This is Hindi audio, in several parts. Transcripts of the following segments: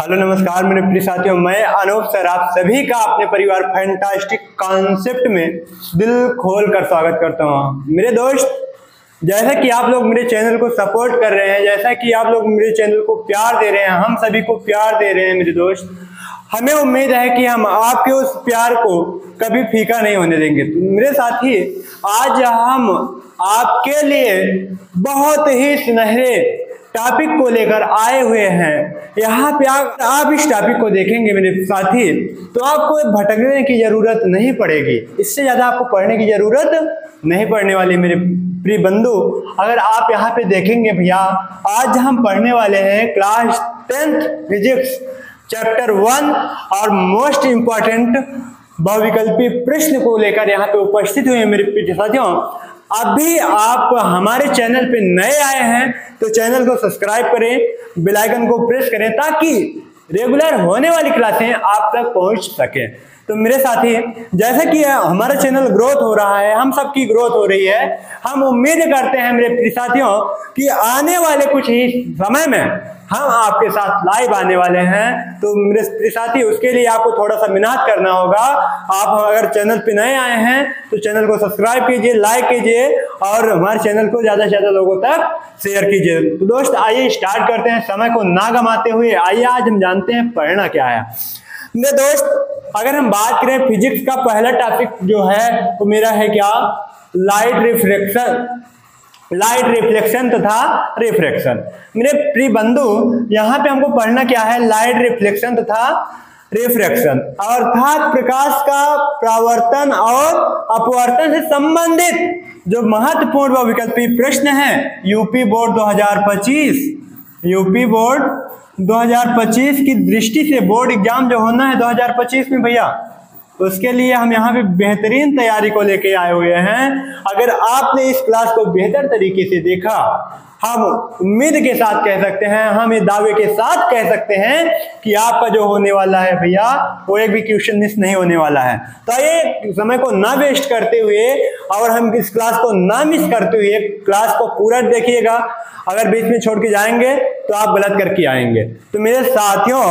हेलो नमस्कार मेरे प्रिय साथियों, मैं अनूप सर आप सभी का अपने परिवार फैंटास्टिक कॉन्सेप्ट में दिल खोल कर स्वागत करता हूँ। मेरे दोस्त, जैसा कि आप लोग मेरे चैनल को सपोर्ट कर रहे हैं, जैसा कि आप लोग मेरे चैनल को प्यार दे रहे हैं, हम सभी को प्यार दे रहे हैं मेरे दोस्त, हमें उम्मीद है कि हम आपके उस प्यार को कभी फीका नहीं होने देंगे। तो मेरे साथी, आज हम आपके लिए बहुत ही सुनहरे टॉपिक को लेकर आए हुए हैं। यहाँ पे आप इस टॉपिक को देखेंगे मेरे साथी, तो आपको भटकने की जरूरत नहीं पड़ेगी। इससे ज्यादा आपको पढ़ने की जरूरत नहीं पड़ने वाली मेरे प्रिय बंधु। अगर आप यहाँ पे देखेंगे भैया, आज हम पढ़ने वाले हैं क्लास 10th फिजिक्स चैप्टर 1 और मोस्ट इंपॉर्टेंट बहुविकल्पी प्रश्न को लेकर यहाँ पे उपस्थित हुए मेरे प्रिय साथियों। अभी आप हमारे चैनल पे नए आए हैं तो चैनल को सब्सक्राइब करें, बेल आइकन को प्रेस करें ताकि रेगुलर होने वाली क्लासें आप तक पहुंच सके। तो मेरे साथी, जैसे कि हमारा चैनल ग्रोथ हो रहा है, हम सबकी ग्रोथ हो रही है, हम उम्मीद करते हैं मेरे प्रिय साथियों कि आने वाले कुछ ही समय में हम आपके साथ लाइव आने वाले हैं। तो मेरे प्रिय साथी, उसके लिए आपको थोड़ा सा मेहनत करना होगा। आप अगर चैनल पे नए आए हैं तो चैनल को सब्सक्राइब कीजिए, लाइक कीजिए और हमारे चैनल को ज्यादा से ज्यादा लोगों तक शेयर कीजिए। तो दोस्त, आइए स्टार्ट करते हैं, समय को ना गंवाते हुए। आइए आज हम जानते हैं पढ़ना क्या है। मेरे दोस्त, अगर हम बात करें फिजिक्स का पहला टॉपिक जो है वो मेरा है क्या, लाइट रिफ्लेक्शन तथा रिफ्रैक्शन। मेरे प्रिय बंधु, यहाँ पे हमको पढ़ना क्या है, लाइट रिफ्लेक्शन तथा रिफ्रैक्शन, अर्थात प्रकाश का परावर्तन और अपवर्तन से संबंधित जो महत्वपूर्ण बहुविकल्पी प्रश्न है यूपी बोर्ड 2025 की दृष्टि से, बोर्ड एग्जाम जो होना है 2025 में भैया, उसके लिए हम यहाँ पे बेहतरीन तैयारी को लेके आए हुए हैं। अगर आपने इस क्लास को बेहतर तरीके से देखा, हम उम्मीद के साथ कह सकते हैं, हम ये दावे के साथ कह सकते हैं कि आपका जो होने वाला है भैया, वो एक भी क्वेश्चन मिस नहीं होने वाला है। तो आइए समय को ना वेस्ट करते हुए और हम इस क्लास को ना मिस करते हुए क्लास को पूरा देखिएगा। अगर बीच में छोड़ के जाएंगे तो आप गलत करके आएंगे। तो मेरे साथियों,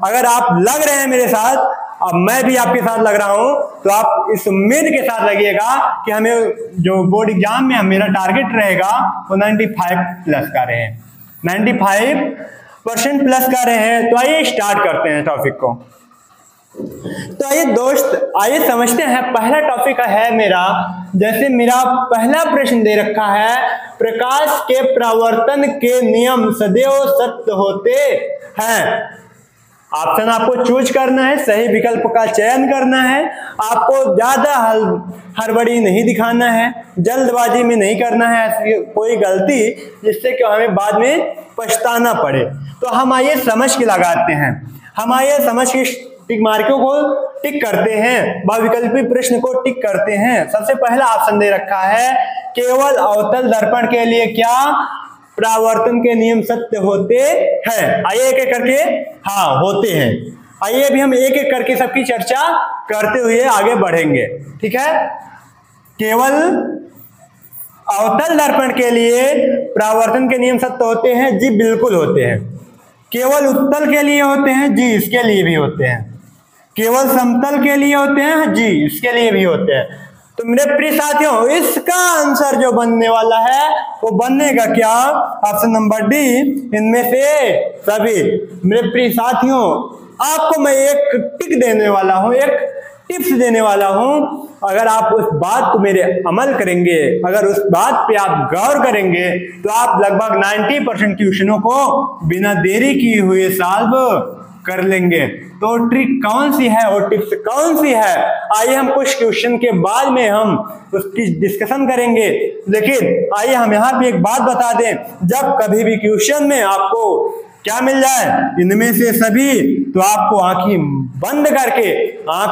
अगर आप लग रहे हैं मेरे साथ, अब मैं भी आपके साथ लग रहा हूं, तो आप इस उम्मीद के साथ लगिएगा कि हमें जो बोर्ड एग्जाम में मेरा टारगेट रहेगा वो 95 प्लस का रहे, 95% प्लस का रहे। तो आइए स्टार्ट करते हैं टॉपिक को। तो आइए दोस्त, आइए समझते हैं। पहला टॉपिक है मेरा, जैसे मेरा पहला प्रश्न दे रखा है, प्रकाश के परावर्तन के नियम सदैव सत्य होते हैं। ऑप्शन आपको चूज करना है, सही विकल्प का चयन करना है, आपको ज्यादा हड़बड़ी नहीं दिखाना है, जल्दबाजी में नहीं करना है ऐसी कोई गलती जिससे कि हमें बाद में पछताना पड़े। तो हम आइए समझ के लगाते हैं, हम आइए समझ के टिक मार्कों को टिक करते हैं, बहुविकल्पी प्रश्न को टिक करते हैं। सबसे पहला ऑप्शन दे रखा है, केवल अवतल दर्पण के लिए क्या परावर्तन के नियम सत्य होते हैं। आइए एक एक करके, हाँ होते हैं। आइए अभी हम एक एक करके सबकी चर्चा करते हुए आगे बढ़ेंगे, ठीक है। केवल अवतल दर्पण के लिए परावर्तन के नियम सत्य होते हैं, जी बिल्कुल होते हैं। केवल उत्तल के लिए होते हैं, जी इसके लिए भी होते हैं। केवल समतल के लिए होते हैं, जी इसके लिए भी होते हैं। तो मेरे प्रिय साथियों, इसका आंसर जो बनने वाला है वो बनेगा क्या, ऑप्शन नंबर डी, इनमें से सभी। मेरे प्रिय साथियों, आपको मैं एक टिक देने वाला हूं, एक टिप्स देने वाला हूं। अगर आप उस बात को मेरे अमल करेंगे, अगर उस बात पे आप गौर करेंगे, तो आप लगभग 90% क्वेश्चनों को बिना देरी किए हुए सॉल्व कर लेंगे। तो ट्रिक कौन सी है और टिप्स कौन सी है, आइए हम कुछ क्वेश्चन के बाद में हम उसकी डिस्कशन करेंगे। लेकिन आइए हम यहाँ पे एक बात बता दें, जब कभी भी क्वेश्चन में आपको क्या मिल जाए, इनमें से सभी, तो आपको आंख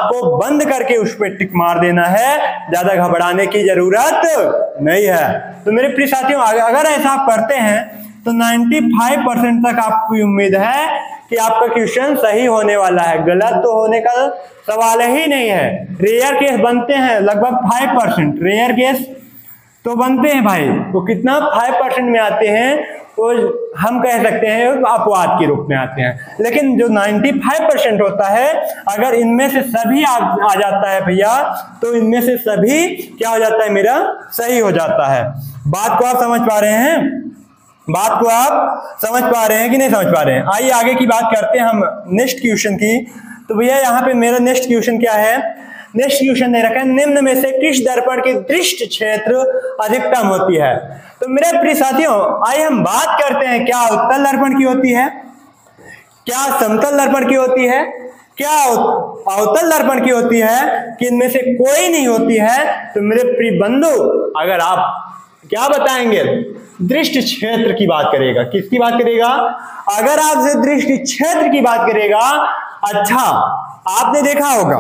को बंद करके उस पर टिक मार देना है, ज्यादा घबराने की जरूरत नहीं है। तो मेरे प्रिय साथियों, अगर ऐसा आप करते हैं तो 95% तक आपकी उम्मीद है कि आपका क्वेश्चन सही होने वाला है, गलत तो होने का सवाल ही नहीं है। रेयर केस बनते हैं लगभग 5%, रेयर केस तो बनते हैं भाई, तो कितना 5% में आते हैं, वो हम कह सकते हैं अपवाद के रूप में आते हैं। लेकिन जो 95% होता है, अगर इनमें से सभी आ जाता है भैया, तो इनमें से सभी क्या हो जाता है मेरा, सही हो जाता है। बात को आप समझ पा रहे हैं? बात को आप समझ पा रहे हैं कि नहीं समझ पा रहे हैं? आइए आगे की बात करते हैं हम नेक्स्ट क्वेश्चन की। तो भैया यहाँ पे मेरा नेक्स्ट क्वेश्चन क्या है? नेक्स्ट क्वेश्चन दे रखा है, निम्न में से किस दर्पण की दृष्टि क्षेत्र अधिकतम होती है? तो मेरे प्रिय साथियों, आइए हम बात करते हैं, क्या उत्तल दर्पण की होती है, क्या समतल दर्पण की होती है, क्या अवतल दर्पण की होती है, कि इनमें से कोई नहीं होती है? तो मेरे प्रिय बंधु, अगर आप क्या बताएंगे, दृष्टि क्षेत्र की बात करेगा। किसकी बात करेगा? अगर आपसे दृष्टि क्षेत्र की बात करेगा। अच्छा, आपने देखा होगा,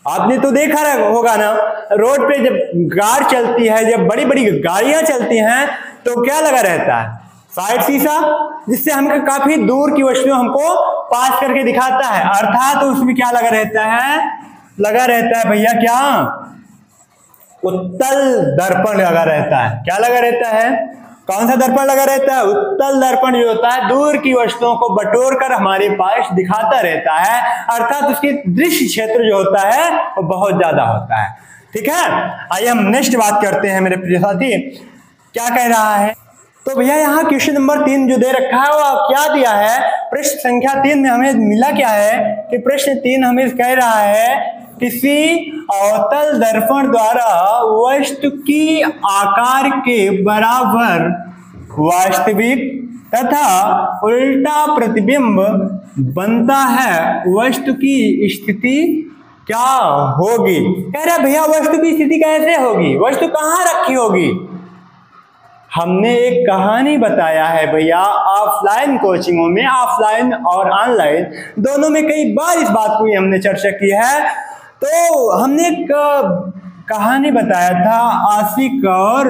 आपने तो देखा होगा ना, रोड पे जब कार चलती है, जब बड़ी बड़ी गाड़ियां चलती हैं, तो क्या लगा रहता है? साइड शीशा, जिससे हमको काफी दूर की वस्तु हमको पास करके दिखाता है। अर्थात तो उसमें क्या लगा रहता है? लगा रहता है भैया क्या? उत्तल दर्पण लगा रहता है। क्या लगा रहता है? कौन सा दर्पण लगा रहता है? उत्तल दर्पण जो होता है, दूर की वस्तुओं को बटोर कर हमारे पास दिखाता रहता है। अर्थात उसकी दृश्य क्षेत्र जो होता है वो बहुत ज्यादा होता है। ठीक है, आइए हम नेक्स्ट बात करते हैं मेरे प्रिय साथी, क्या कह रहा है। तो भैया यहाँ क्वेश्चन नंबर 3 जो दे रखा है वो क्या दिया है? प्रश्न संख्या 3 में हमें मिला क्या है कि प्रश्न 3 हमें कह रहा है, किसी अवतल दर्पण द्वारा वस्तु की आकार के बराबर वास्तविक तथा उल्टा प्रतिबिंब बनता है, वस्तु की स्थिति क्या होगी? कह रहा भैया वस्तु की स्थिति कैसे होगी, वस्तु कहाँ रखी होगी? हमने एक कहानी बताया है भैया ऑफलाइन कोचिंगों में, ऑफलाइन और ऑनलाइन दोनों में कई बार इस बात को हमने चर्चा की है। तो हमने एक कहानी बताया था, आशिक और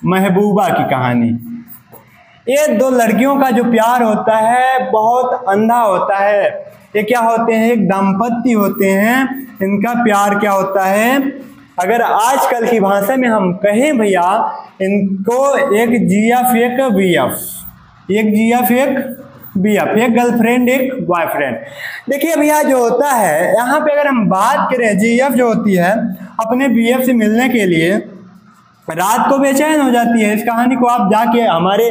महबूबा की कहानी। ये दो लड़कियों का जो प्यार होता है बहुत अंधा होता है। ये क्या होते हैं? एक दंपति होते हैं, इनका प्यार क्या होता है, अगर आजकल की भाषा में हम कहें भैया, इनको एक जीएफ एक बीएफ, एक जीएफ एक बीएफ, एक गर्लफ्रेंड एक बॉयफ्रेंड। देखिए भैया जो होता है यहाँ पे, अगर हम बात करें, जीएफ जो होती है अपने बीएफ से मिलने के लिए रात को बेचैन हो जाती है। इस कहानी को आप जाके हमारे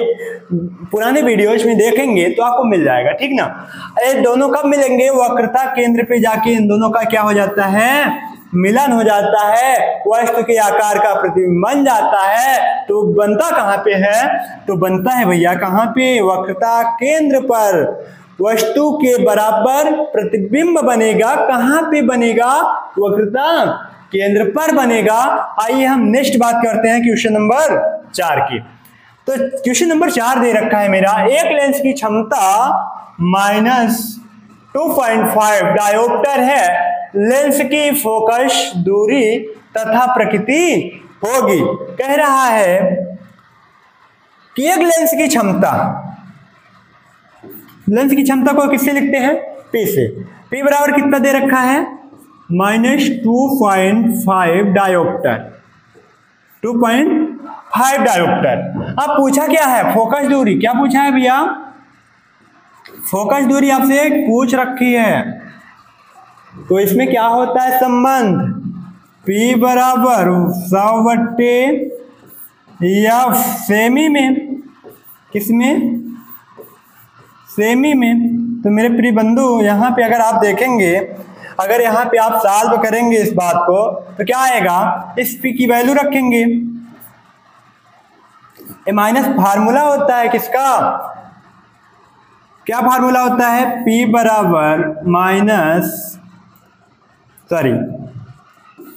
पुराने वीडियोज में देखेंगे तो आपको मिल जाएगा, ठीक ना। ये दोनों कब मिलेंगे? वक्रता केंद्र पे जाके इन दोनों का क्या हो जाता है? मिलन हो जाता है, वस्तु के आकार का प्रतिबिंब बन जाता है। तो बनता कहाँ पे है? तो बनता है भैया कहाँ पे? वक्रता केंद्र पर वस्तु के बराबर प्रतिबिंब बनेगा। कहाँ पे बनेगा? वक्रता केंद्र पर बनेगा। आइए हम नेक्स्ट बात करते हैं क्वेश्चन नंबर 4 की। तो क्वेश्चन नंबर 4 दे रखा है मेरा, एक लेंस की क्षमता -2.5 डायोप्टर है, लेंस की फोकस दूरी तथा प्रकृति होगी। कह रहा है कि एक लेंस की क्षमता को किससे लिखते हैं? P से। P बराबर कितना दे रखा है? -2.5 डायोप्टर, 2.5 डायोप्टर। अब पूछा क्या है? फोकस दूरी। क्या पूछा है भैया? फोकस दूरी आपसे पूछ रखी है। तो इसमें क्या होता है संबंध? P बराबर 100/F सेमी में। किसमें? सेमी में। तो मेरे प्रिय बंधु यहाँ पे अगर आप देखेंगे, अगर यहाँ पे आप सॉल्व करेंगे इस बात को, तो क्या आएगा? इस P की वैल्यू रखेंगे, ये माइनस फार्मूला होता है किसका? क्या फार्मूला होता है? P बराबर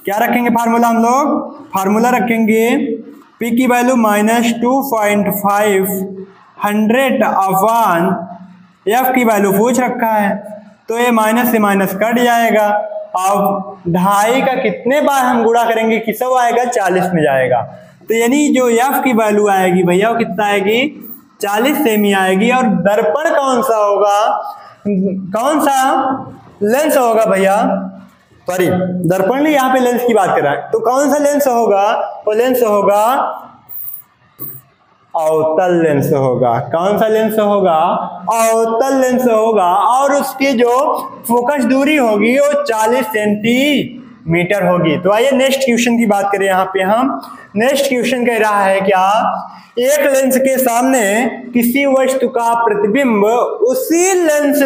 क्या रखेंगे फार्मूला हम लोग? फार्मूला रखेंगे P की वैल्यू -2.5 100/F की वैल्यू पूछ रखा है, तो ये माइनस से माइनस कट जाएगा। अब 2.5 का कितने बार हम गुणा करेंगे कि सब आएगा? 40 में जाएगा। तो यानी जो F की वैल्यू आएगी भैया वो कितना आएगी? 40 सेमी आएगी। और दर्पण कौन सा होगा? कौन सा लेंस होगा भैया? सॉरी, दर्पण नहीं, यहाँ पे लेंस की बात कर रहा है। तो कौन सा लेंस होगा? वो लेंस होगा अवतल लेंस होगा। कौन सा लेंस होगा? अवतल लेंस होगा। और उसकी जो फोकस दूरी होगी वो 40 सेंटीमीटर होगी। तो आइए नेक्स्ट क्वेश्चन की बात करें। यहाँ पे हम नेक्स्ट क्वेश्चन कह रहा है क्या, एक लेंस के सामने किसी वस्तु का प्रतिबिंब उसी लेंस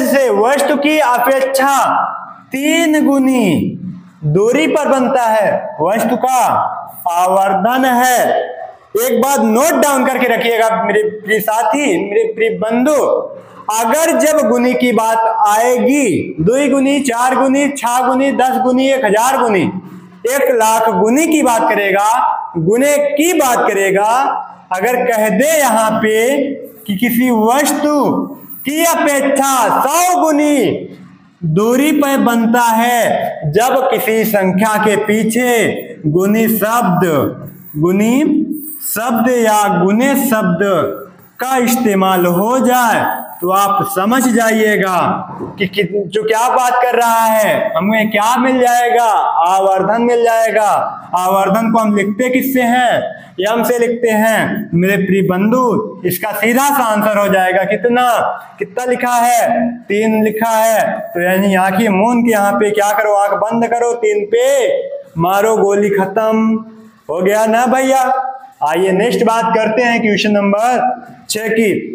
से वस्तु की अपेक्षा 3 गुनी दूरी पर बनता है। वस्तु का आवर्धन है। एक बात नोट डाउन करके रखिएगा मेरे प्रिय साथी, मेरे प्रिय बंधु, अगर जब गुनी की बात आएगी, 2 गुनी, 4 गुनी, 6 गुनी, 10 गुनी, 1000 गुनी, 1,00,000 गुनी की बात करेगा, गुने की बात करेगा, अगर कह दे यहाँ पे कि किसी वस्तु की अपेक्षा 100 गुनी दूरी पर बनता है, जब किसी संख्या के पीछे गुनी शब्द या गुने शब्द का इस्तेमाल हो जाए तो आप समझ जाइएगा कि जो क्या बात कर रहा है, हमें क्या मिल जाएगा? आवर्धन मिल जाएगा। आवर्धन को हम लिखते किससे हैं? यम से लिखते हैं मेरे प्रिय बंधु। इसका सीधा सा आंसर हो जाएगा कितना लिखा है? 3 लिखा है। तो यानी आंखें मूंद के यहाँ पे क्या करो, आंख बंद करो, 3 पे मारो, गोली खत्म। हो गया ना भैया? आइए नेक्स्ट बात करते हैं क्वेश्चन नंबर 6 की।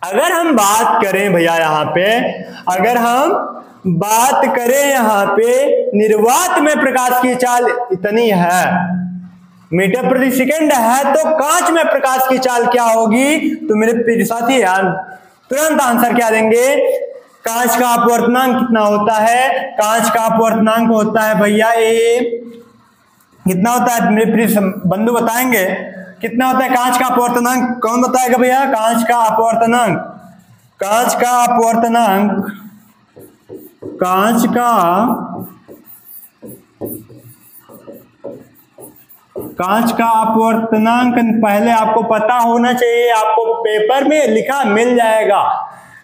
अगर हम बात करें भैया यहाँ पे, अगर हम बात करें यहाँ पे निर्वात में प्रकाश की चाल इतनी है मीटर प्रति सेकंड है, तो कांच में प्रकाश की चाल क्या होगी? तो मेरे प्रिय साथी यार तुरंत आंसर क्या देंगे? कांच का अपवर्तनांक कितना होता है? कांच का अपवर्तनांक होता है भैया कितना होता है? मेरे प्रिय बंधु बताएंगे कितना होता है कांच का अपवर्तनांक? कौन बताएगा भैया? कांच का अपवर्तनांक पहले आपको पता होना चाहिए, आपको पेपर में लिखा मिल जाएगा।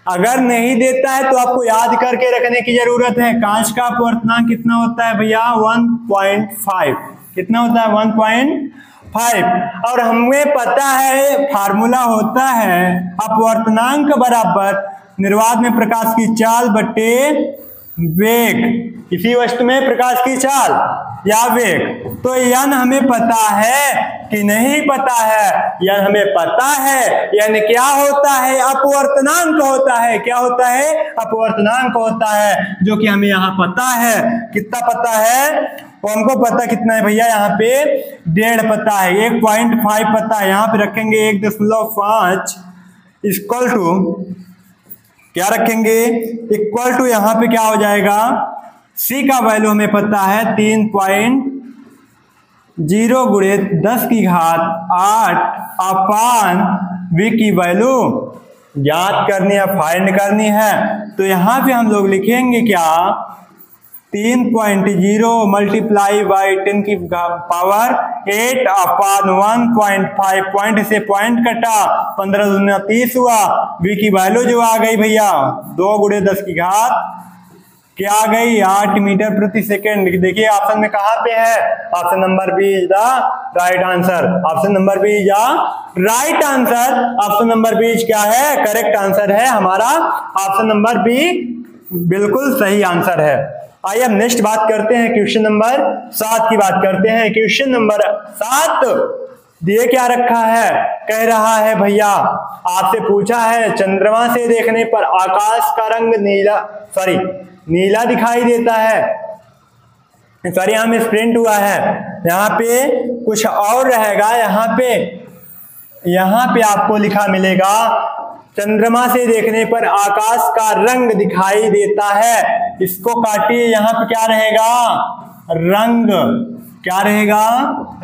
अगर नहीं देता है तो आपको याद करके रखने की जरूरत है। कांच का अपवर्तनांक कितना होता है भैया? 1.5। कितना होता है? 1.5। और हमें पता है फार्मूला होता है अपवर्तनांक बराबर निर्वात में प्रकाश की चाल बटे वेग। किसी वस्तु में प्रकाश की चाल या वेग। तो यन हमें पता है कि नहीं पता है? यन हमें पता है। यानी क्या होता है? अपवर्तनांक होता है। क्या होता है? अपवर्तनांक होता है, जो कि हमें यहाँ पता है। कितना पता है? वो हमको पता कितना है भैया? यहाँ पे 1.5 पता है, 1.5 पता है। यहाँ पे रखेंगे 1.5 इक्वल टू क्या रखेंगे? इक्वल टू यहाँ पे क्या हो जाएगा? C का वैल्यू हमें पता है 3.0 गुणे 10 की घात 8 अपान V की वैल्यू ज्ञात करनी है, फाइंड करनी है। तो यहाँ पे हम लोग लिखेंगे क्या? 3.0 मल्टीप्लाई बाई 10 की पावर 8 अपान 1.5। पॉइंट से पॉइंट कटा, 15 दूना 30 हुआ। V की वैल्यू जो आ गई भैया 2 गुणे 10 की घात क्या आ गई? 8 मीटर प्रति सेकेंड। देखिए ऑप्शन में कहाँ पे है? Option number B is the right answer. Option number B is the right answer. Option number B क्या है? करेक्ट आंसर है हमारा। ऑप्शन नंबर बी बिल्कुल सही आंसर है। आइए हम नेक्स्ट बात करते हैं, क्वेश्चन नंबर 7 की बात करते हैं। क्वेश्चन नंबर 7 दिए क्या रखा है? कह रहा है भैया आपसे पूछा है चंद्रमा से देखने पर आकाश का रंग नीला दिखाई देता है। सॉरी यहाँ में प्रिंट हुआ है, यहाँ पे कुछ और रहेगा। यहाँ पे आपको लिखा मिलेगा चंद्रमा से देखने पर आकाश का रंग दिखाई देता है। इसको काटिए, यहाँ पे क्या रहेगा? रंग। क्या रहेगा?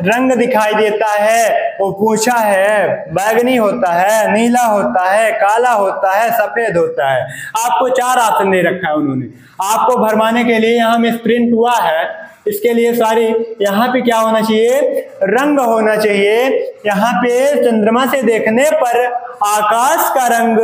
रंग दिखाई देता है। वो पूछा है बैगनी होता है, नीला होता है, काला होता है, सफेद होता है। आपको 4 ऑप्शन दे रखा है उन्होंने, आपको भरमाने के लिए। यहाँ में प्रिंट हुआ है, इसके लिए सारी यहाँ पे क्या होना चाहिए? रंग होना चाहिए। यहाँ पे चंद्रमा से देखने पर आकाश का रंग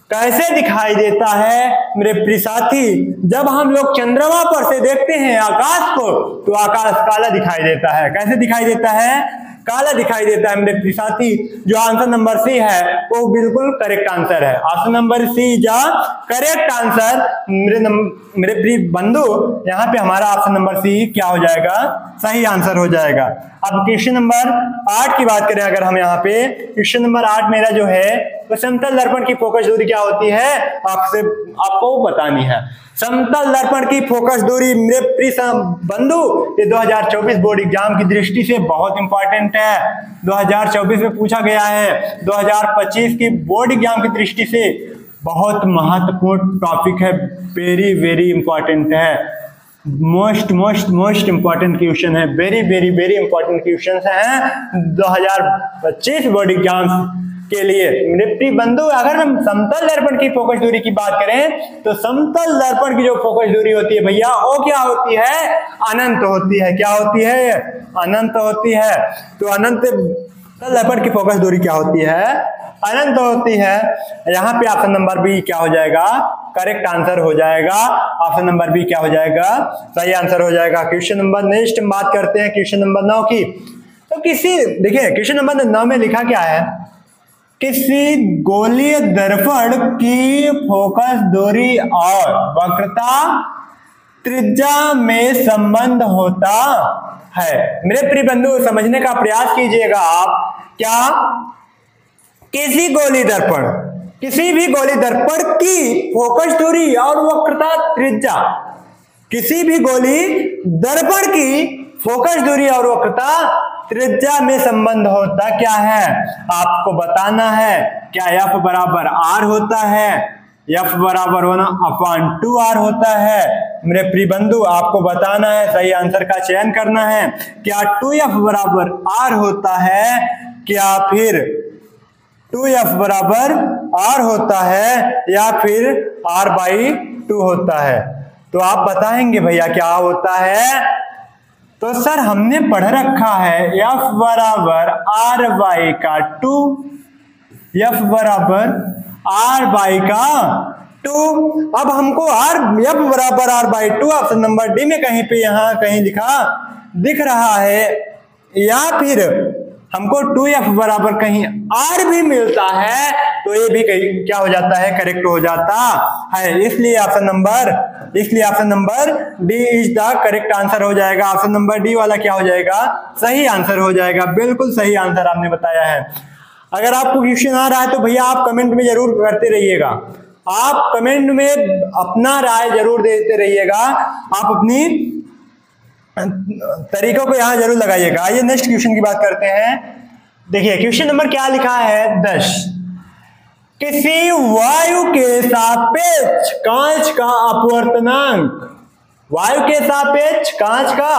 कैसे दिखाई देता है मेरे प्रिय साथी? जब हम लोग चंद्रमा पर से देखते हैं आकाश को तो आकाश काला दिखाई देता है। कैसे दिखाई देता है? काला दिखाई देता है मेरे प्रिय साथी, जो आंसर नंबर सी है वो बिल्कुल करेक्ट आंसर है। Option number C is correct answer मेरे प्रिय बंधु। यहाँ पे हमारा ऑप्शन नंबर सी क्या हो जाएगा, सही आंसर हो जाएगा। अब क्वेश्चन नंबर 8 की बात करें अगर हम यहाँ पे, क्वेश्चन नंबर 8 मेरा जो है तो समतल दर्पण की फोकस दूरी क्या होती है आपको बतानी है। समतल दर्पण की फोकस दूरी मेरे प्रिय बंधु ये 2024 बोर्ड एग्जाम की दृष्टि से बहुत इंपॉर्टेंट है। 2024 में पूछा गया है, 2025 की बोर्ड एग्जाम की दृष्टि से बहुत महत्वपूर्ण टॉपिक है, वेरी वेरी इंपॉर्टेंट है, मोस्ट इंपॉर्टेंट क्वेश्चन है, very very very important question है 2025 बोर्ड एग्जाम के लिए। मेरे प्रिय बंधु अगर हम समतल दर्पण की फोकस दूरी की बात करें तो समतल दर्पण की जो फोकस दूरी होती है भैया वो क्या होती है, अनंत होती है। क्या होती है, अनंत होती है। तो अनंत दर्पण की फोकस दूरी क्या होती है, अनंत होती है। यहाँ पे ऑप्शन नंबर बी क्या हो जाएगा, करेक्ट आंसर हो जाएगा। ऑप्शन नंबर बी क्या हो जाएगा, सही आंसर हो जाएगा। क्वेश्चन नंबर नेक्स्ट हम बात करते हैं क्वेश्चन नंबर 9 की। तो देखिए क्वेश्चन नंबर 9 में लिखा क्या है, किसी गोलीय दर्पण की फोकस दूरी और वक्रता त्रिज्या में संबंध होता है। मेरे प्रिय बंधु समझने का प्रयास कीजिएगा आप, क्या किसी भी गोली दर्पण की फोकस दूरी और वक्रता त्रिज्या, किसी भी गोली दर्पण की फोकस दूरी और वक्रता त्रिज्या में संबंध होता क्या है आपको बताना है। क्या F बराबर R होता है, F बराबर 1/2R होता है। मेरे प्रिय बंधु आपको बताना है, सही आंसर का चयन करना है। क्या 2F बराबर R होता है, क्या फिर 2F बराबर R होता है, या फिर R/2 होता है। तो आप बताएंगे भैया क्या होता है। तो सर हमने पढ़ रखा है F बराबर R/2, F बराबर R/2। अब हमको F बराबर R/2 ऑप्शन नंबर डी में कहीं पे यहाँ कहीं लिखा दिख रहा है, या फिर हमको 2F बराबर कहीं R भी मिलता है, तो ये भी कहीं क्या हो जाता है, करेक्ट हो जाता है। इसलिए option number D is the correct answer हो जाएगा। ऑप्शन नंबर डी वाला क्या हो जाएगा, सही आंसर हो जाएगा। बिल्कुल सही आंसर आपने बताया है। अगर आपको क्वेश्चन आ रहा है तो भैया आप कमेंट में जरूर करते रहिएगा, आप कमेंट में अपना राय जरूर देते रहिएगा, आप अपनी तरीकों को यहां जरूर लगाइएगा। आइए नेक्स्ट क्वेश्चन की बात करते हैं। देखिए क्वेश्चन नंबर क्या लिखा है 10, किसी वायु के सापेक्ष कांच का अपवर्तनांक, वायु के सापेक्ष कांच का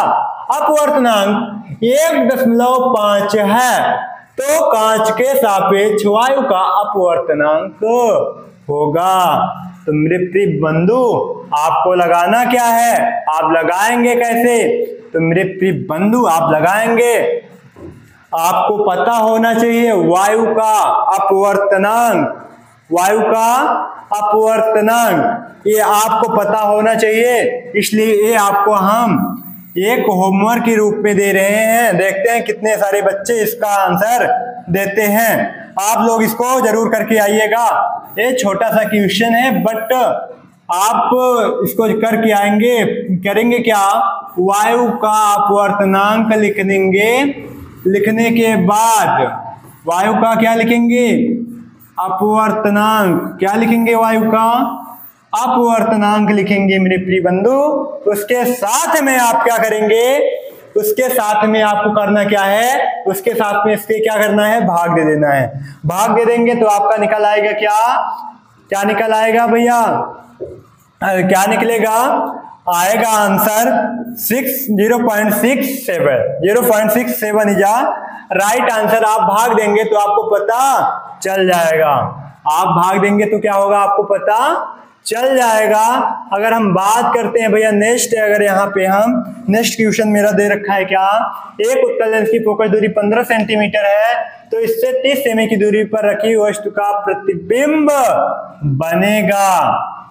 अपवर्तनांक 1.5 है, तो कांच के सापेक्ष वायु का अपवर्तनांक होगा। तो मेरे प्रिय बंधु आपको लगाना क्या है, आप लगाएंगे कैसे, तो मेरे प्रिय बंधु आप लगाएंगे, आपको पता होना चाहिए वायु का अपवर्तनांक, वायु का अपवर्तनांक ये आपको पता होना चाहिए। इसलिए ये आपको हम एक होमवर्क के रूप में दे रहे हैं। देखते हैं कितने सारे बच्चे इसका आंसर देते हैं। आप लोग इसको जरूर करके आइएगा। ये छोटा सा क्वेश्चन है, बट आप इसको करके आएंगे, करेंगे क्या, वायु का अपवर्तनांक लिखेंगे, लिखने के बाद वायु का क्या लिखेंगे, अपवर्तनांक, क्या लिखेंगे, वायु का अपवर्तनांक लिखेंगे मेरे प्रिय बंधु। उसके साथ में आप क्या करेंगे, उसके साथ में आपको करना क्या है, उसके साथ में इसके क्या करना है, भाग दे देना है। भाग दे देंगे तो आपका निकल आएगा क्या, क्या निकल आएगा भैया, क्या निकलेगा, आएगा आंसर 0.67 इज राइट आंसर। आप भाग देंगे तो आपको पता चल जाएगा, आप भाग देंगे तो क्या होगा, आपको पता चल जाएगा। अगर हम बात करते हैं भैया नेक्स्ट, अगर यहाँ पे हम नेक्स्ट क्वेश्चन मेरा दे रखा है क्या, एक उत्तल लेंस की फोकस दूरी 15 सेंटीमीटर है, तो इससे 30 सेमी की दूरी पर रखी वस्तु का प्रतिबिंब बनेगा।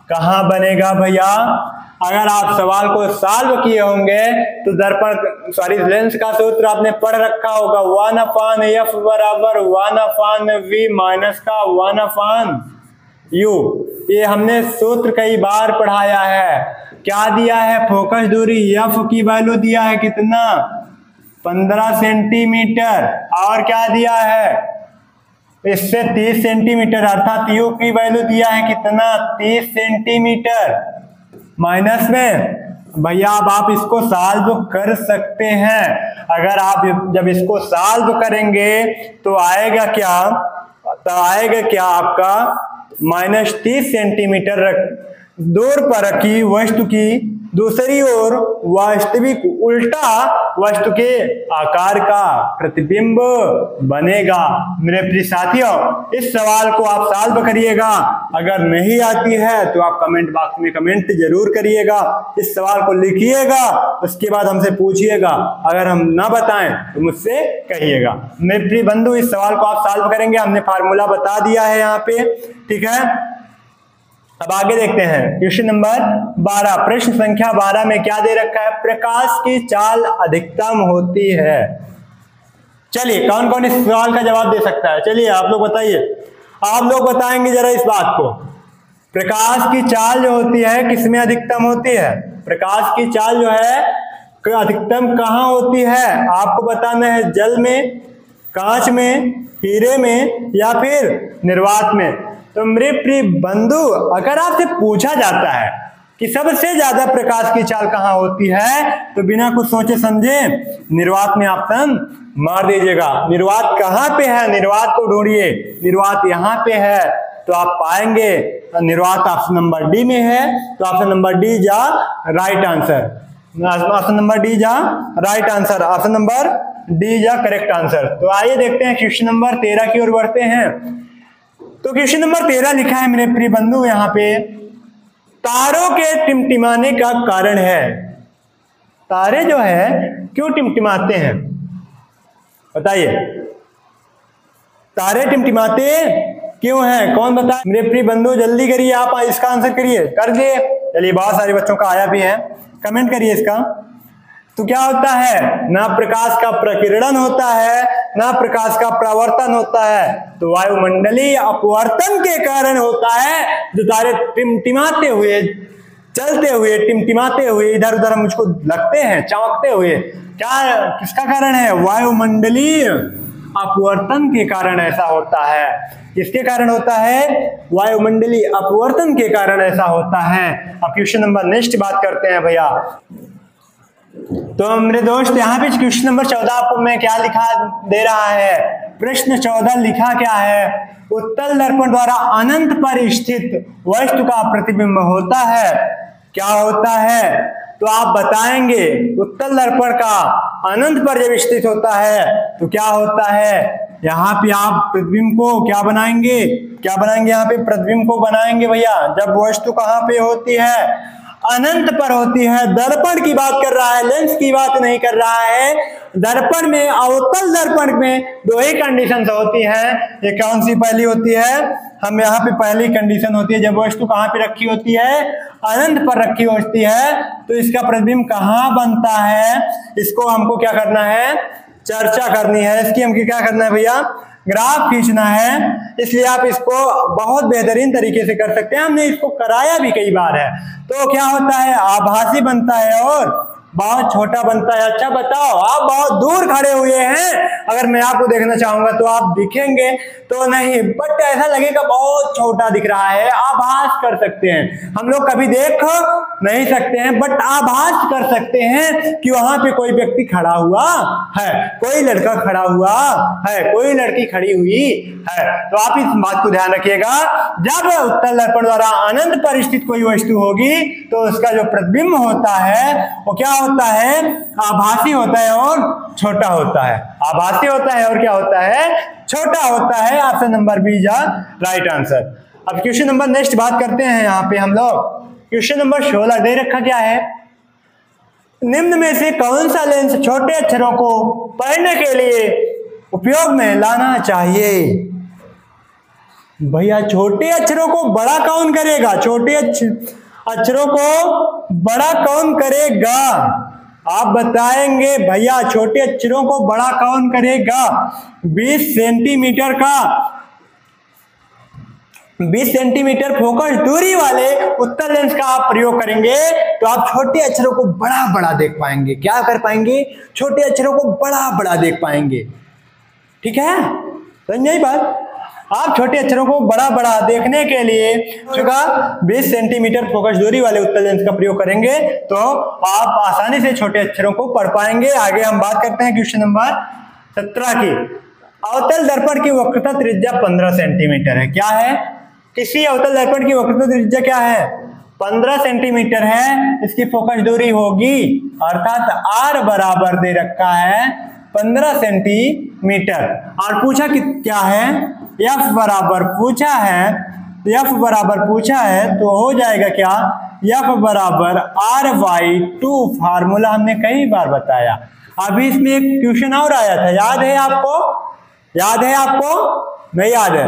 कहाँ बनेगा भैया, अगर आप सवाल को सॉल्व किए होंगे तो लेंस का सूत्र आपने पढ़ रखा होगा, 1/f बराबर 1/v माइनस का 1/u। ये हमने सूत्र कई बार पढ़ाया है। क्या दिया है? फोकस दूरी f की वैल्यू दिया है कितना? 15 सेंटीमीटर। और क्या दिया है? इससे 30 सेंटीमीटर, अर्थात u की वैल्यू दिया है कितना? 30 सेंटीमीटर। माइनस में भैया अब आप इसको सॉल्व कर सकते हैं। अगर आप जब इसको सॉल्व करेंगे तो आएगा क्या? तो आएगा क्या आपका -30 सेंटीमीटर दूर पर रखी वस्तु की दूसरी ओर वास्तविक उल्टा वस्तु के आकार का प्रतिबिंब बनेगा। मेरे प्रिय साथियों, इस सवाल को आप सॉल्व करिएगा। अगर नहीं आती है तो आप कमेंट बॉक्स में कमेंट जरूर करिएगा, इस सवाल को लिखिएगा, उसके बाद हमसे पूछिएगा। अगर हम ना बताएं तो मुझसे कहिएगा। मेरे प्रिय बंधु, इस सवाल को आप सॉल्व करेंगे। हमने फार्मूला बता दिया है यहाँ पे, ठीक है। अब आगे देखते हैं क्वेश्चन नंबर 12। प्रश्न संख्या 12 में क्या दे रखा है? प्रकाश की चाल अधिकतम होती है। चलिए, कौन कौन इस सवाल का जवाब दे सकता है? चलिए आप लोग बताइए। आप लोग बताएंगे जरा इस बात को। प्रकाश की चाल जो होती है किसमें अधिकतम होती है? प्रकाश की चाल जो है अधिकतम कहाँ होती है? आपको बताना है। जल में, कांच में, हीरे में या फिर निर्वात में। तो मेरे प्रिय बंधु, अगर आपसे पूछा जाता है कि सबसे ज्यादा प्रकाश की चाल कहाँ होती है, तो बिना कुछ सोचे समझे निर्वात में ऑप्शन मार दीजिएगा। निर्वात कहाँ पे है? निर्वात को ढूंढिए। निर्वात यहाँ पे है तो आप पाएंगे निर्वात ऑप्शन नंबर डी में है। तो ऑप्शन नंबर डी जा right answer. Option number D जा right answer. Option number D जा करेक्ट आंसर। तो आइए देखते हैं क्वेश्चन नंबर 13 की ओर बढ़ते हैं। तो क्वेश्चन नंबर 13 लिखा है मेरे प्रिय बंधु यहाँ पे, तारों के टिमटिमाने का कारण है। तारे जो है क्यों टिमटिमाते हैं? बताइए, तारे टिमटिमाते क्यों हैं? कौन बताए? मेरे प्रिय बंधु जल्दी करिए, आप इसका आंसर करिए। कर दिए? चलिए, बहुत सारे बच्चों का आया भी है, कमेंट करिए इसका। तो क्या होता है? ना प्रकाश का प्रकीर्णन होता है, ना प्रकाश का परावर्तन होता है। तो वायुमंडलीय अपवर्तन के कारण होता है जो तारे टिमटिमाते हुए, चलते हुए, टिमटिमाते हुए इधर उधर मुझको लगते हैं, चमकते हुए। क्या, किसका कारण है? वायुमंडलीय अपवर्तन के कारण ऐसा होता है। किसके कारण होता है? वायुमंडलीय अपवर्तन के कारण ऐसा होता है। अब क्वेश्चन नंबर नेक्स्ट बात करते हैं भैया। तो मेरे दोस्त, यहाँ पे क्वेश्चन नंबर 14 आपको मैं क्या लिखा दे रहा है? प्रश्न 14 लिखा क्या है? उत्तल दर्पण द्वारा अनंत पर स्थित वस्तु का प्रतिबिंब होता है। क्या होता है? तो आप बताएंगे। उत्तल दर्पण का अनंत पर जब स्थित होता है तो क्या होता है? यहाँ पे आप प्रतिबिंब को क्या बनाएंगे? क्या बनाएंगे? यहाँ पे प्रतिबिंब को बनाएंगे भैया। जब वस्तु कहाँ पे होती है? अनंत पर होती है। दर्पण की बात कर रहा है, लेंस की बात नहीं कर रहा है। दर्पण में, अवतल दर्पण में दो ही कंडीशन होती हैं। ये कौन सी पहली होती है? हम यहाँ पे पहली कंडीशन होती है, जब वस्तु कहाँ पे रखी होती है? अनंत पर रखी होती है। तो इसका प्रतिबिंब कहाँ बनता है? इसको हमको क्या करना है? चर्चा करनी है। इसकी हमको क्या करना है भैया? ग्राफ खींचना है। इसलिए आप इसको बहुत बेहतरीन तरीके से कर सकते हैं। हमने इसको कराया भी कई बार है। तो क्या होता है? आभासी बनता है और बहुत छोटा बनता है। अच्छा बताओ, आप बहुत दूर खड़े हुए हैं, अगर मैं आपको देखना चाहूंगा तो आप दिखेंगे तो नहीं, बट ऐसा लगेगा बहुत छोटा दिख रहा है। आभास कर सकते हैं। हम लोग कभी देख नहीं सकते हैं, बट आभास कर सकते हैं कि वहां पे कोई व्यक्ति खड़ा हुआ है, कोई लड़का खड़ा हुआ है, कोई लड़की खड़ी हुई है। तो आप इस बात को ध्यान रखिएगा, जब उत्तल दर्पण द्वारा अनंत पर स्थित कोई वस्तु होगी तो उसका जो प्रतिबिंब होता है वो क्या होता है? आभासी होता है और छोटा होता है। आभासी होता है और क्या होता है? छोटा होता है। ऑप्शन नंबर बी जा राइट आंसर। अब क्वेश्चन नंबर नेक्स्ट बात करते हैं। यहाँ पे हम लोग क्वेश्चन नंबर 16 दे रखा क्या है? निम्न में से कौन सा लेंस छोटे अक्षरों को पढ़ने के लिए उपयोग में लाना चाहिए? भैया, छोटे अक्षरों को बड़ा कौन करेगा? छोटे अक्षरों को बड़ा कौन करेगा? आप बताएंगे भैया छोटे अक्षरों को बड़ा कौन करेगा? 20 सेंटीमीटर का 20 सेंटीमीटर फोकस दूरी वाले उत्तल लेंस का आप प्रयोग करेंगे तो आप छोटे अक्षरों को बड़ा बड़ा देख पाएंगे। क्या कर पाएंगे? छोटे अक्षरों को बड़ा बड़ा देख पाएंगे। ठीक है, समझ आई बात? आप छोटे अक्षरों को बड़ा बड़ा देखने के लिए 20 सेंटीमीटर फोकस दूरी वाले उत्तल लेंस का प्रयोग करेंगे तो आप आसानी से छोटे अक्षरों को पढ़ पाएंगे। आगे हम बात करते हैं क्वेश्चन नंबर 17 की। अवतल दर्पण की वक्रता त्रिज्या 15 सेंटीमीटर है। क्या है? किसी अवतल दर्पण की वक्रता त्रिज्या क्या है? 15 सेंटीमीटर है। इसकी फोकस दूरी होगी अर्थात आर बराबर दे रखा है 15 सेंटीमीटर और पूछा कि क्या है? एफ बराबर पूछा है तो हो जाएगा क्या? एफ बराबर आर बाई 2। फार्मूला हमने कई बार बताया। अभी इसमें एक क्वेश्चन और आया था, याद है आपको? नहीं याद है?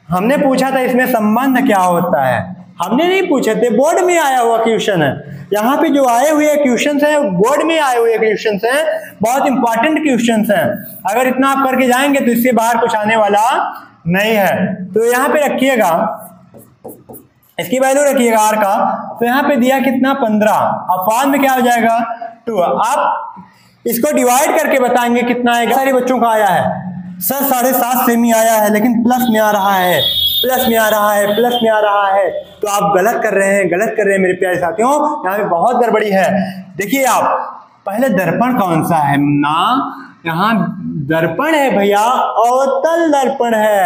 हमने पूछा था इसमें संबंध क्या होता है। हमने नहीं पूछे थे, बोर्ड में आया हुआ क्वेश्चन है। यहाँ पे जो आए हुए क्वेश्चंस हैं बोर्ड में आए हुए क्वेश्चंस हैं, बहुत इंपॉर्टेंट क्वेश्चंस हैं। अगर इतना आप करके जाएंगे तो इससे बाहर कुछ आने वाला नहीं है। तो यहाँ पे रखिएगा, इसकी वैल्यू रखिएगा आर का। तो यहाँ पे दिया कितना? 15। अब फार्म में क्या हो जाएगा? 2। आप इसको डिवाइड करके बताएंगे कितना आएगा। सारे बच्चों का आया है सर 7.5 सेमी आया है, लेकिन प्लस में आ रहा है। तो आप गलत कर रहे हैं मेरे प्यारे साथियों। यहाँ पे बहुत गड़बड़ी है। देखिए आप पहले दर्पण कौन सा है ना? यहाँ दर्पण है भैया, अवतल दर्पण है।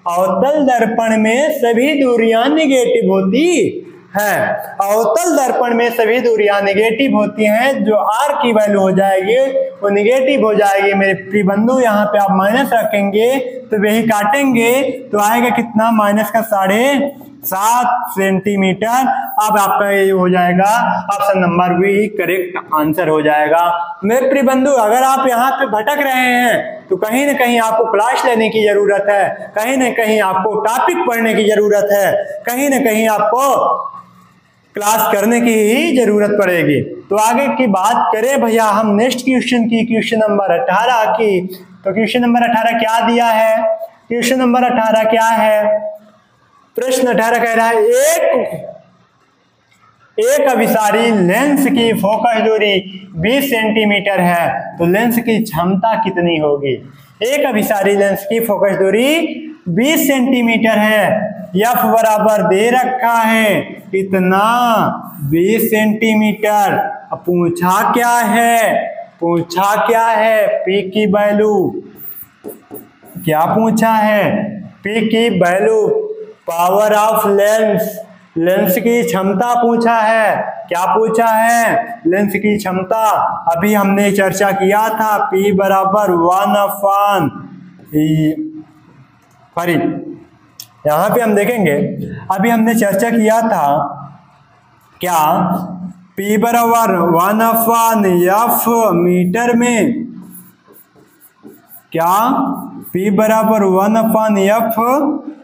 अवतल दर्पण में सभी दूरियां निगेटिव होती है। अवतल दर्पण में सभी दूरियां निगेटिव होती हैं। जो आर की वैल्यू हो जाएगी वो निगेटिव हो जाएगी मेरे प्रिय बंधु। यहाँ पे आप माइनस रखेंगे तो वही काटेंगे तो आएगा कितना? माइनस का 7.5 सेंटीमीटर। अब आपका ये हो जाएगा option number B correct answer हो जाएगा। मेरे प्रिय बंधु अगर आप यहाँ पे भटक रहे हैं तो कहीं ना कहीं आपको क्लास लेने की जरूरत है, कहीं ना कहीं आपको टॉपिक पढ़ने की जरूरत है, कहीं ना कहीं आपको क्लास करने की ही जरूरत पड़ेगी। तो आगे की बात करें भैया हम नेक्स्ट क्वेश्चन की, क्वेश्चन नंबर 18 की। तो क्वेश्चन नंबर 18 क्या दिया है? क्वेश्चन नंबर 18 क्या है? प्रश्न 18 कह रहा है एक अभिसारी लेंस की फोकस दूरी 20 सेंटीमीटर है तो लेंस की क्षमता कितनी होगी? एक अभिसारी लेंस की फोकस दूरी 20 सेंटीमीटर है। एफ बराबर दे रखा है कितना? 20 सेंटीमीटर। अब पूछा क्या है? पी की वैल्यू क्या पूछा है? पी की वैल्यू पावर ऑफ लेंस की क्षमता पूछा है। क्या पूछा है? लेंस की क्षमता। अभी हमने चर्चा किया था P बराबर 1/, सॉरी यहाँ पे हम देखेंगे अभी हमने चर्चा किया था क्या? P बराबर 1/f मीटर में। क्या? P बराबर 1/f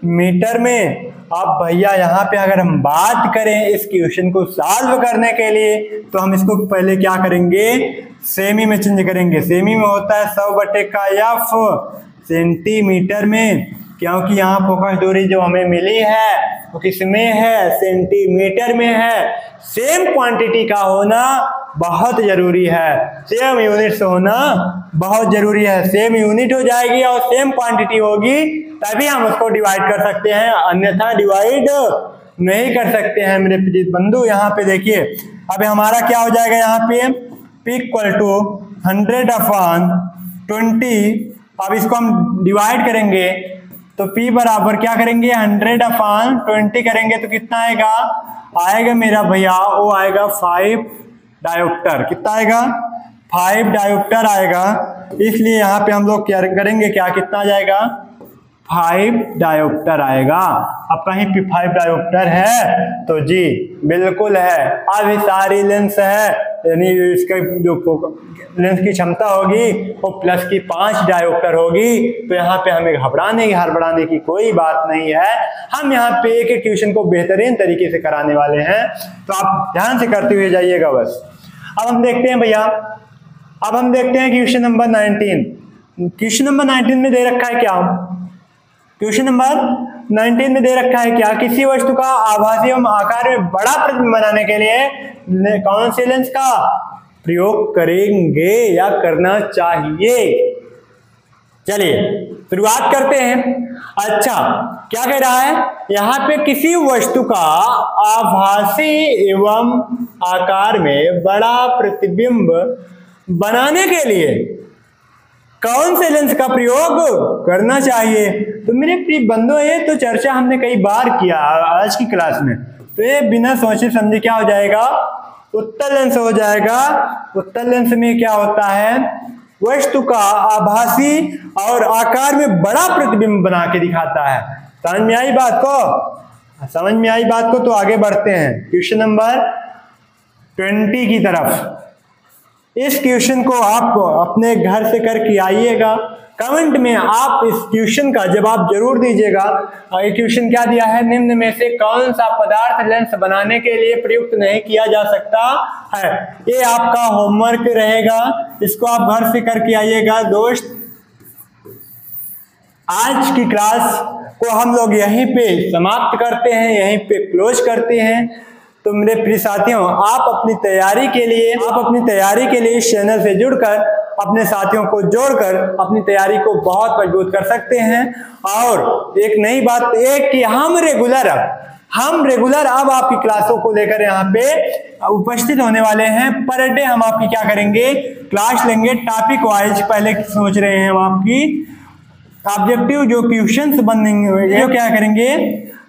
मीटर में। अब भैया यहाँ पे अगर हम बात करें इस क्वेश्चन को सॉल्व करने के लिए तो हम इसको पहले क्या करेंगे? सेमी में चेंज करेंगे। सेमी में होता है 100/f सेंटीमीटर में, क्योंकि यहाँ फोकस दूरी जो हमें मिली है वो किसमें है? सेंटीमीटर में है। सेम क्वांटिटी का होना बहुत जरूरी है, सेम यूनिट्स होना बहुत जरूरी है। सेम यूनिट हो जाएगी और सेम क्वांटिटी होगी तभी हम उसको डिवाइड कर सकते हैं, अन्यथा डिवाइड नहीं कर सकते हैं मेरे प्रिय बंधु। यहाँ पे देखिए अब हमारा क्या हो जाएगा? यहाँ पे P इक्वल टू 100/20। अब इसको हम डिवाइड करेंगे तो P बराबर क्या करेंगे? 100/20 करेंगे तो कितना आएगा मेरा भैया? वो आएगा 5 डायोप्टर। कितना आएगा? 5 डायोप्टर आएगा। इसलिए यहाँ पे हम लोग क्या करेंगे? कितना आ जाएगा? 5 डायोप्टर आएगा। अब कहीं पे 5 डायोप्टर है तो जी बिल्कुल है। अभिसारी लेंस है यानी इसका जो लेंस की क्षमता होगी वो प्लस की 5 डायोप्टर होगी। तो यहाँ पे हमें हड़बड़ाने की कोई बात नहीं है। हम यहाँ पे एक एक ट्यूशन को बेहतरीन तरीके से कराने वाले हैं, तो आप ध्यान से करते हुए जाइएगा बस। अब हम देखते हैं भैया, अब हम देखते हैं क्वेश्चन नंबर 19। क्वेश्चन नंबर 19 में दे रखा है क्या? क्वेश्चन नंबर 19 में दे रखा है क्या? किसी वस्तु का आभासी एवं आकार में बड़ा प्रतिबिंब बनाने के लिए कौन से लेंस का प्रयोग करेंगे या करना चाहिए? चलिए शुरुआत करते हैं। अच्छा, क्या कह रहा है यहाँ पे? किसी वस्तु का आभासी एवं आकार में बड़ा प्रतिबिंब बनाने के लिए कौन से लेंस का प्रयोग करना चाहिए? तो मेरे प्रिय बंधुओं, ये तो चर्चा हमने कई बार किया आज की क्लास में। तो ये बिना सोचे समझे क्या हो जाएगा? उत्तल लेंस हो जाएगा। उत्तल लेंस में क्या होता है? वस्तु का आभासी और आकार में बड़ा प्रतिबिंब बना के दिखाता है। समझ में आई बात को? समझ में आई बात को? तो आगे बढ़ते हैं क्वेश्चन नंबर 20 की तरफ। इस क्वेश्चन को आप अपने घर से करके आइएगा। कमेंट में आप इस क्वेश्चन का जवाब जरूर दीजिएगा। ये क्वेश्चन क्या दिया है? निम्न में से कौन सा पदार्थ लेंस बनाने के लिए प्रयुक्त नहीं किया जा सकता है? ये आपका होमवर्क रहेगा, इसको आप घर से करके आइएगा। दोस्त, आज की क्लास को हम लोग यहीं पे समाप्त करते हैं, यहीं पे क्लोज करते हैं। तो मेरे प्रिय साथियों, आप अपनी तैयारी के लिए इस चैनल से जुड़कर अपने साथियों को जोड़कर अपनी तैयारी को बहुत मजबूत कर सकते हैं। और एक नई बात एक कि हम रेगुलर अब आपकी क्लासों को लेकर यहाँ पे उपस्थित होने वाले हैं। पर डे हम आपकी क्या करेंगे? क्लास लेंगे टॉपिक वाइज। पहले सोच रहे हैं हम आपकी ऑब्जेक्टिव जो क्वेश्चंस बनेंगे, जो क्या करेंगे?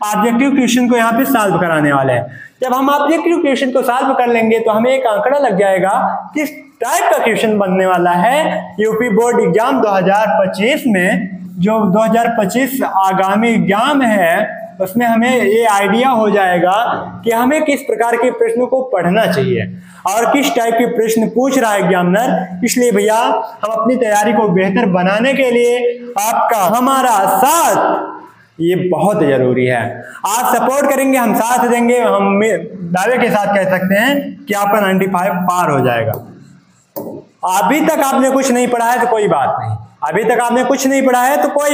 ऑब्जेक्टिव क्वेश्चन को यहाँ पे सॉल्व कराने वाले हैं। जब हम ऑब्जेक्टिव क्वेश्चन को सॉल्व कर लेंगे तो हमें एक आंकड़ा लग जाएगा किस टाइप का क्वेश्चन बनने वाला है यूपी बोर्ड एग्जाम 2025 में। जो 2025 आगामी एग्जाम है उसमें हमें ये आइडिया हो जाएगा कि हमें किस प्रकार के प्रश्नों को पढ़ना चाहिए और किस टाइप के प्रश्न पूछ रहा है एग्जामिनर। इसलिए भैया, हम अपनी तैयारी को बेहतर बनाने के लिए आपका हमारा साथ ये बहुत जरूरी है। आप सपोर्ट करेंगे, हम साथ देंगे, हम दावे के साथ कह सकते हैं कि आपका 95 पार हो जाएगा। अभी तक आपने कुछ नहीं पढ़ा है तो कोई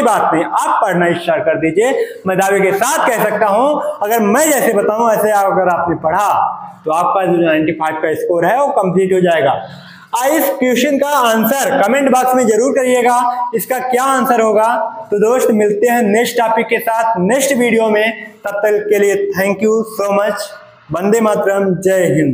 बात नहीं, आप पढ़ना स्टार्ट कर दीजिए। मैं दावे के साथ कह सकता हूं, अगर मैं जैसे बताऊं ऐसे अगर आपने पढ़ा तो आपका जो 95 का स्कोर है वो कंप्लीट हो जाएगा। इस क्वेश्चन का आंसर कमेंट बॉक्स में जरूर करिएगा, इसका क्या आंसर होगा। तो दोस्त, मिलते हैं नेक्स्ट टॉपिक के साथ नेक्स्ट वीडियो में। तब तक के लिए thank you so much. Vande Mataram, जय हिंद।